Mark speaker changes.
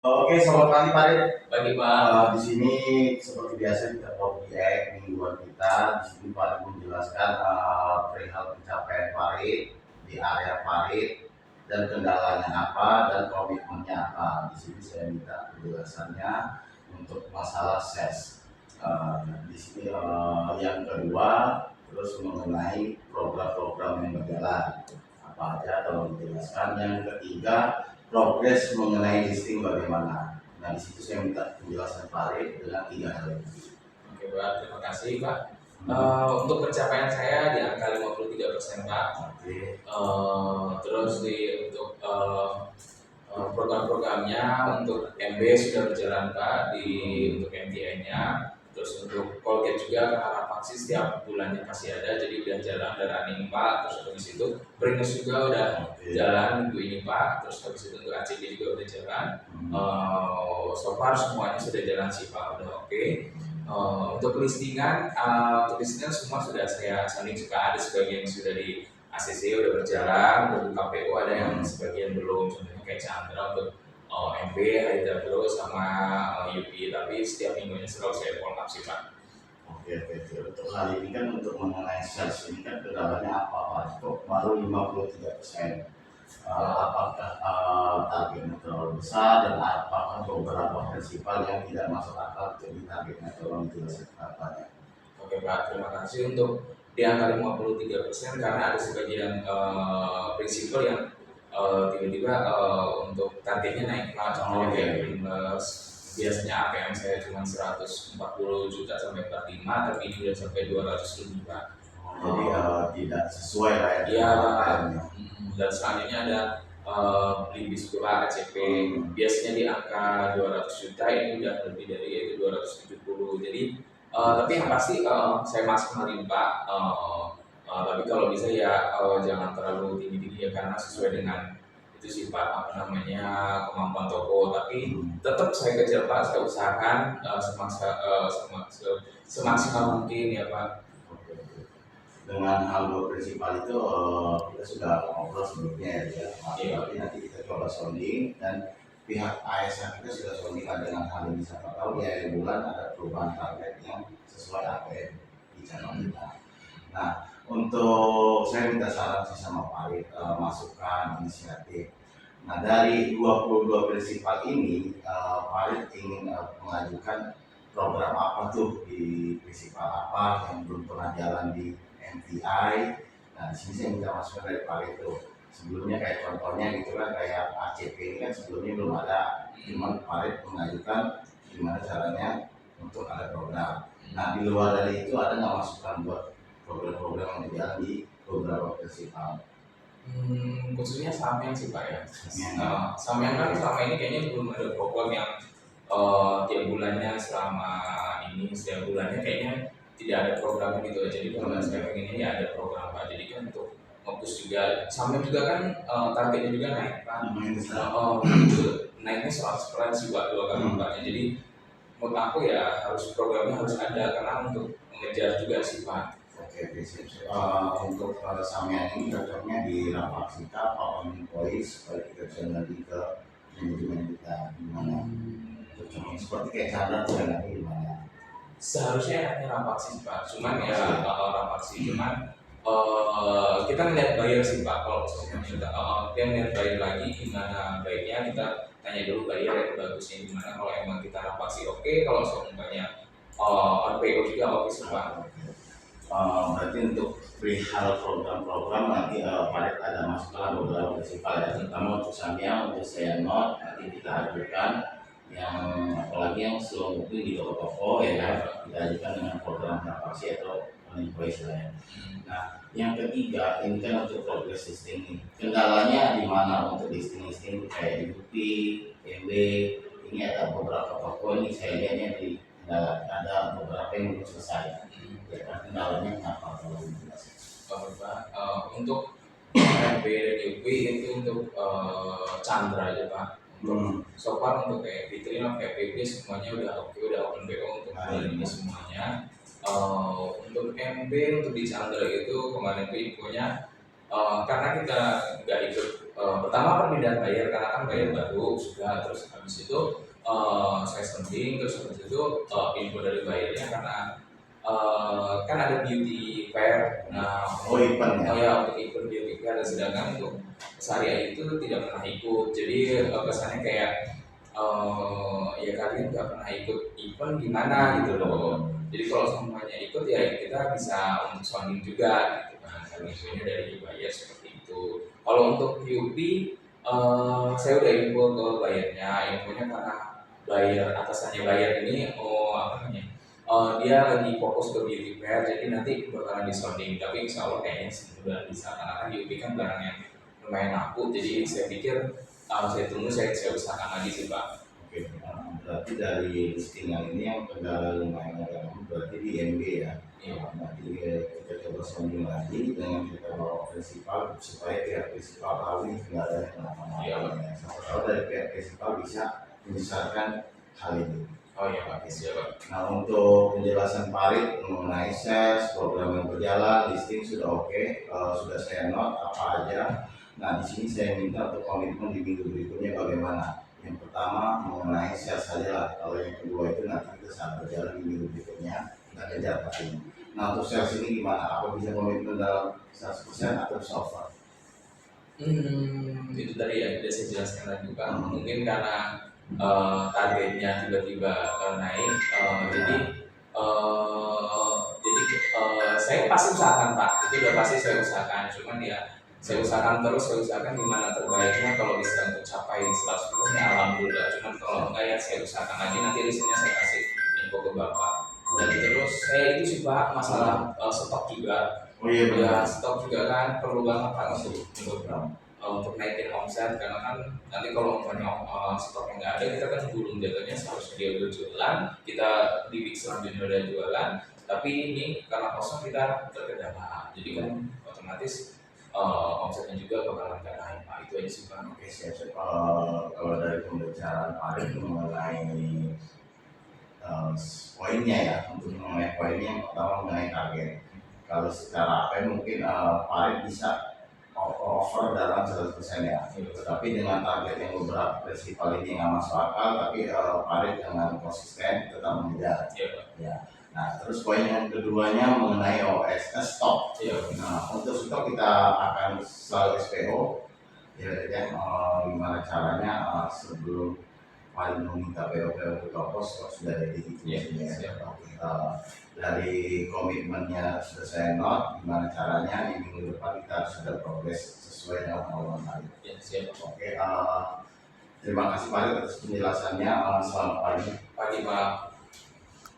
Speaker 1: Oke, selamat pagi Pak Rid.
Speaker 2: Pagi Pak.
Speaker 1: Di sini seperti biasa kita project mingguan kita. Di sini Pak Rid menjelaskan perihal pencapaian Pak Rid di area Pak Rid dan kendalanya apa dan komitmennya apa. Di sini saya minta penjelasannya untuk masalah SES. Di sini yang kedua terus mengenai program-program yang berjalan apa aja tolong dijelaskan. Yang ketiga progres mengenai listing bagaimana. Nah, di situ saya minta penjelasan Pak Rid dengan 3 hal itu.
Speaker 2: Oke Pak, terima kasih Pak. Untuk pencapaian saya di angka 53% Pak.
Speaker 1: Oke.
Speaker 2: Terus untuk program-programnya untuk MB sudah berjalan Pak untuk MTI-nya. Terus untuk Colgate juga karena vaksin setiap bulannya pasti ada, jadi udah jalan dan running Pak. Terus habis itu Brinus juga udah jalan minggu ini Pak. Terus habis itu untuk ACB juga udah jalan. So far semuanya sudah jalan sih Pak, udah oke. Untuk listingan semua sudah saya sanding, suka ada sebagian sudah di ACC udah berjalan, untuk KPU ada yang sebagian belum, contohnya kayak Chandra untuk MB, Haida Bro sama UP, tapi setiap minggunya selalu saya follow up sih Pak.
Speaker 1: Oke. Untuk hal ini kan untuk mengenai sales ini kan kendalanya apa Pak? Kok baru 53%? Apakah targetnya terlalu besar dan apakah beberapa prinsipal yang tidak masuk akal jadi targetnya tolong jelaskan apa?
Speaker 2: Oke Pak, terima kasih untuk di angka 53% karena ada sebagian prinsipal yang tiba-tiba untuk targetnya naik Pak. Contohnya kayak Primus, biasanya APM saya cuma 140 juta sampai 45, tapi ini udah sampai 200 lebih Pak.
Speaker 1: Jadi tidak sesuai lah ya.
Speaker 2: Iya Pak. Dan selanjutnya ada beli bis pula ACP, biasanya di angka 200 juta, ini udah lebih dari yaitu 270. Jadi tapi yang pasti saya masih menerima Pak. Tapi kalau bisa ya jangan terlalu tinggi-tinggi ya, karena sesuai dengan itu sih Pak, apa namanya, kemampuan toko. Tapi tetap saya kejar Pak, saya usahakan semaksimal mungkin ya Pak.
Speaker 1: Dengan hal dua prinsipal itu kita sudah ngobrol sebelumnya ya, tapi nanti kita coba sounding dan pihak ASN kita sudah sounding dengan hal ini, siapa tahu di akhir bulan ada perubahan target yang sesuai APM di channel kita. Nah, untuk saya minta saran sih sama Pak Rid, masukan inisiatif. Nah, dari 22 prinsipal ini Pak Rid ingin mengajukan program apa tuh di prinsipal apa yang belum pernah jalan di MTI. Nah, di sini saya minta masukan dari Pak Rid tuh. Sebelumnya kayak contohnya gitu kan, kayak ACP ini kan sebelumnya belum ada, cuman Pak Rid mengajukan gimana caranya untuk ada program. Nah, di luar dari itu ada nggak masukan buat program-program yang berjalan di beberapa festival?
Speaker 2: Khususnya Samyang sih Pak ya. Samyang kan selama ini kayaknya belum ada program yang tiap bulannya selama ini, setiap bulannya kayaknya tidak ada program gitu. Jadi kalau saya pengen ini ada program Pak. Jadi kan untuk fokus juga, Samyang juga kan targetnya juga naik Pak. Naiknya 100% sih Pak, 2 kali Pak. Jadi menurut aku ya harus programnya harus ada, karena untuk mengejar juga sih Pak.
Speaker 1: Oke, untuk Samyang ini cocoknya di rapat kita Pak Employee supaya kita bisa nanti ke manajemen kita gimana cocoknya, seperti kayak Chandra tuh nanti gimana?
Speaker 2: Seharusnya enaknya rapat sih Pak, cuman ya rapat sih, cuman kita ngeliat buyer sih Pak. Kalau misalnya kita ngeliat buyer lagi gimana baiknya, kita tanya dulu buyer yang bagusnya gimana. Kalau emang kita rapat sih oke, kalau semuanya RPO juga oke sih Pak.
Speaker 1: Berarti untuk perihal program-program nanti Pak Rid ada masukan beberapa prinsipal ya, terutama untuk Samyang, untuk saya not nanti kita ajukan yang apalagi yang slow mungkin di toko-toko ya kan, kita ajukan dengan program prapaksi atau invoice lah ya. Nah, yang ketiga ini kan untuk progress listing ini, kendalanya di mana untuk listing kayak di Bukti, MB, ini ada beberapa toko ini saya lihatnya di ada beberapa yang belum selesai. Ya kan, kendalanya apa kalau dijelaskan?
Speaker 2: Pak, untuk MB dan UP itu untuk Chandra aja Pak. So far untuk kayak diterima kayak PB semuanya udah oke, udah open BO untuk bulan ini semuanya. Untuk MB untuk di Chandra itu kemarin itu infonya karena kita nggak ikut pertama perpindahan buyer karena kan buyer baru sudah, terus habis itu saya sounding, terus habis itu info dari buyernya karena kan ada beauty fair. Nah,
Speaker 1: Oh, event ya?
Speaker 2: oh ya, untuk ikut beauty fair, sedangkan untuk sehari itu tidak pernah ikut, jadi kesannya kayak ya kalian nggak pernah ikut event gimana gitu loh. Jadi kalau semuanya ikut ya kita bisa untuk sounding juga gitu kan, infonya dari buyer seperti itu. Kalau untuk UP saya udah info ke bayarnya, infonya karena bayar atasannya bayar ini apa namanya, dia lagi fokus ke beauty fair, jadi nanti bakalan disounding, tapi insya Allah kayaknya sudah bisa karena kan UP kan barang yang lumayan laku, jadi saya pikir saya tunggu, saya usahakan lagi sih Pak.
Speaker 1: Oke, berarti dari listingan ini yang kendala lumayan agak lama, berarti di MB ya.
Speaker 2: Iya.
Speaker 1: Nanti kita coba sounding lagi dengan kita bawa prinsipal supaya pihak prinsipal tahu ini nggak ada kenapa-napa.
Speaker 2: Iya.
Speaker 1: Ya. Siapa tahu dari pihak prinsipal bisa membesarkan hal ini.
Speaker 2: Oh iya Pak, siap Pak.
Speaker 1: Nah, untuk penjelasan Farid mengenai sales, program yang berjalan, listing sudah oke, sudah saya note apa aja. Nah, di sini saya minta untuk komitmen di minggu berikutnya bagaimana. Yang pertama mengenai sales saja lah. Kalau yang kedua itu nanti kita saat berjalan di minggu berikutnya kita kejar pastinya. Nah, untuk sales ini gimana? Apa bisa komitmen dalam 100% atau software?
Speaker 2: Itu tadi ya sudah saya jelaskan tadi Pak. Mungkin karena targetnya tiba-tiba naik, saya pasti usahakan Pak. Itu udah pasti saya usahakan. Cuman ya saya usahakan terus, saya usahakan gimana terbaiknya kalau bisa untuk capai 100% ya alhamdulillah. Cuman kalau enggak ya saya usahakan lagi, nanti listriknya saya kasih info ke Bapak. Dan terus saya itu sih Pak masalah stok juga.
Speaker 1: Oh iya
Speaker 2: Ya
Speaker 1: benar.
Speaker 2: stok juga kan perlu banget Pak untuk naikin omset, karena kan nanti kalau umpamanya stoknya nggak ada, kita kan gulung jatuhnya, seharusnya dia udah jualan, kita di week selanjutnya udah jualan, tapi ini karena kosong kita terkendala, jadi kan otomatis omsetnya juga bakalan nggak naik Pak. Itu aja sih Pak.
Speaker 1: Oke, siap-siap. Kalau dari pembicaraan Farid mengenai poinnya ya, untuk mengenai poinnya yang pertama mengenai target. Kalau secara apa mungkin Farid bisa offer dalam 100% ya, tetapi dengan target yang beberapa prinsipal ini nggak masuk akal, tapi Farid dengan konsisten tetap mengejar.
Speaker 2: Iya Pak.
Speaker 1: Ya. Nah, terus poin yang keduanya mengenai stok.
Speaker 2: Iya.
Speaker 1: Nah, untuk stok kita akan selalu SPO. Ya, gimana caranya sebelum paling meminta PO ke toko stok sudah ada di
Speaker 2: Iya,
Speaker 1: ya.
Speaker 2: siap.
Speaker 1: Dari komitmennya sudah saya note, gimana caranya di minggu depan kita sudah progres sesuai dengan awal tadi.
Speaker 2: Ya, siap.
Speaker 1: Oke, terima kasih Pak atas penjelasannya. Selamat pagi.
Speaker 2: Pagi Pak.